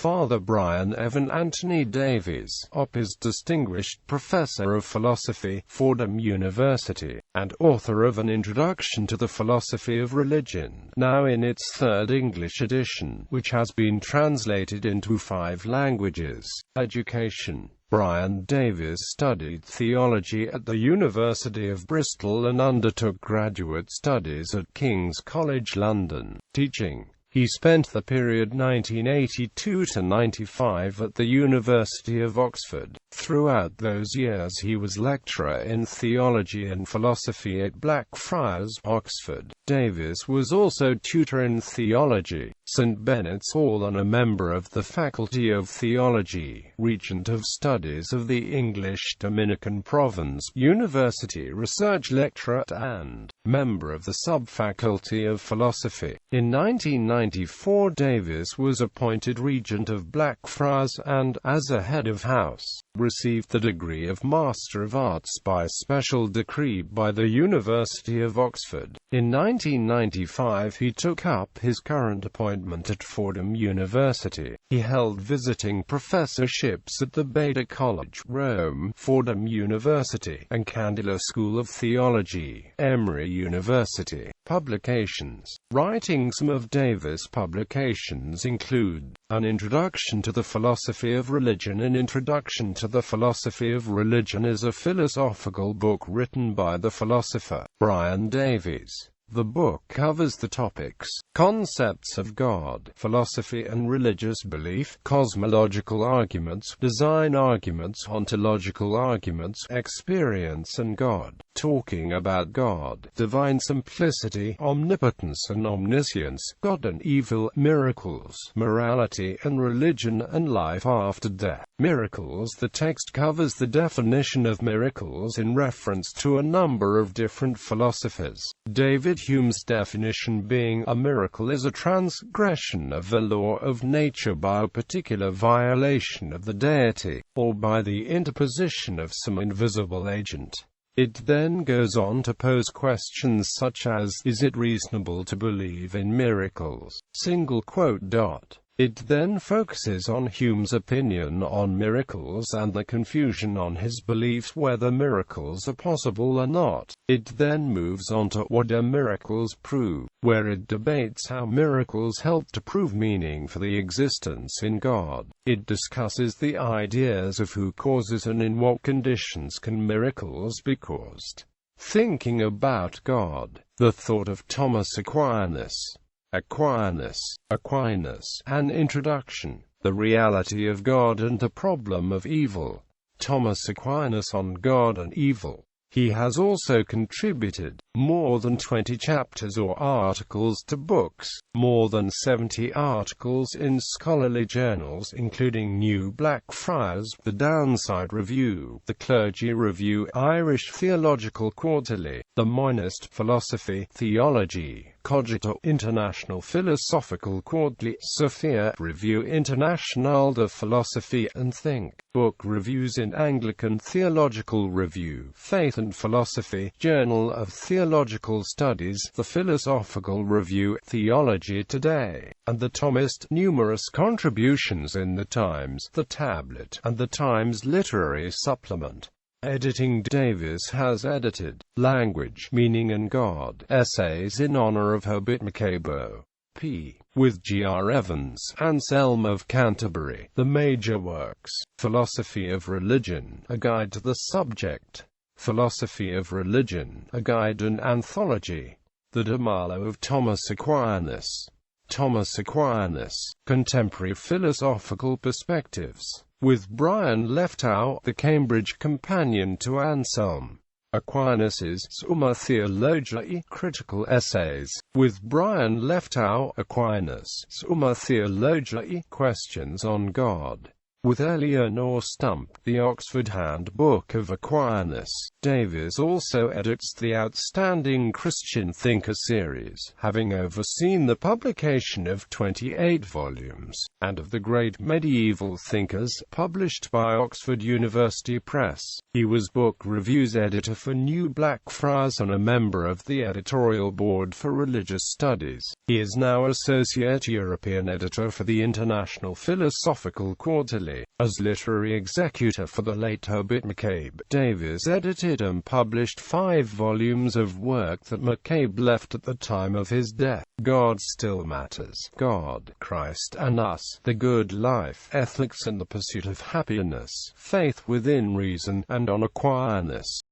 Father Brian Evan Anthony Davies, Opp's Distinguished Professor of Philosophy, Fordham University, and author of An Introduction to the Philosophy of Religion, now in its third English edition, which has been translated into 5 languages. Education. Brian Davies studied theology at the University of Bristol and undertook graduate studies at King's College London. Teaching. He spent the period 1982 to 95 at the University of Oxford. Throughout those years he was lecturer in theology and philosophy at Blackfriars, Oxford. Davies was also tutor in theology, St. Benet's Hall, and a member of the Faculty of Theology, Regent of Studies of the English Dominican Province University, research lecturer and member of the Subfaculty of Philosophy. In 1994 Davies was appointed Regent of Blackfriars and, as a head of house, received the degree of Master of Arts by special decree by the University of Oxford. In 1995 he took up his current appointment at Fordham University. He held visiting professorships at the Beda College, Rome, Fordham University, and Candela School of Theology, Emory University. Publications. Writings. Some of Davies' publications include An Introduction to the Philosophy of Religion. An Introduction to the Philosophy of Religion is a philosophical book written by the philosopher Brian Davies. The book covers the topics: concepts of God, philosophy and religious belief, cosmological arguments, design arguments, ontological arguments, experience and God, talking about God, divine simplicity, omnipotence and omniscience, God and evil, miracles, morality and religion, and life after death. Miracles. The text covers the definition of miracles in reference to a number of different philosophers. David Hume's definition being, a miracle is a transgression of the law of nature by a particular violation of the deity, or by the interposition of some invisible agent. It then goes on to pose questions such as, is it reasonable to believe in miracles? It then focuses on Hume's opinion on miracles and the confusion on his beliefs whether miracles are possible or not. It then moves on to what do miracles prove, where it debates how miracles help to prove meaning for the existence in God. It discusses the ideas of who causes and in what conditions can miracles be caused. Thinking about God. The thought of Thomas Aquinas. An Introduction. The Reality of God and the Problem of Evil. Thomas Aquinas on God and Evil. He has also contributed more than 20 chapters or articles to books, more than 70 articles in scholarly journals including New Blackfriars, The Downside Review, The Clergy Review, Irish Theological Quarterly, The Monist, Philosophy, Theology, Cogito, International Philosophical Quarterly, Sophia Review Internationale de Philosophie and Think. Book reviews in Anglican Theological Review, Faith and Philosophy, Journal of Theological Studies, The Philosophical Review, Theology Today, and The Thomist. Numerous contributions in The Times, The Tablet, and The Times Literary Supplement. Editing. Davies has edited Language, Meaning and God, Essays in Honor of Herbert Macabo, P. with G. R. Evans, Anselm of Canterbury. The major works: Philosophy of Religion, A Guide to the Subject. Philosophy of Religion, A Guide and Anthology. The De Malo of Thomas Aquinas. Thomas Aquinas, Contemporary Philosophical Perspectives, with Brian Leftow, the Cambridge companion to Anselm. Aquinas's Summa Theologiae, Critical Essays, with Brian Leftow. Aquinas, Summa Theologiae, Questions on God. with Eleanor Stump, the Oxford Handbook of Aquinas. Davies also edits the Outstanding Christian Thinker series, having overseen the publication of 28 volumes, and of The Great Medieval Thinkers, published by Oxford University Press. He was book reviews editor for New Blackfriars and a member of the editorial board for religious studies. He is now Associate European Editor for the International Philosophical Quarterly. As literary executor for the late Hobbit McCabe, Davies edited and published 5 volumes of work that McCabe left at the time of his death: God Still Matters, God, Christ and Us, The Good Life, Ethics and the Pursuit of Happiness, Faith Within Reason, and On Aquinas.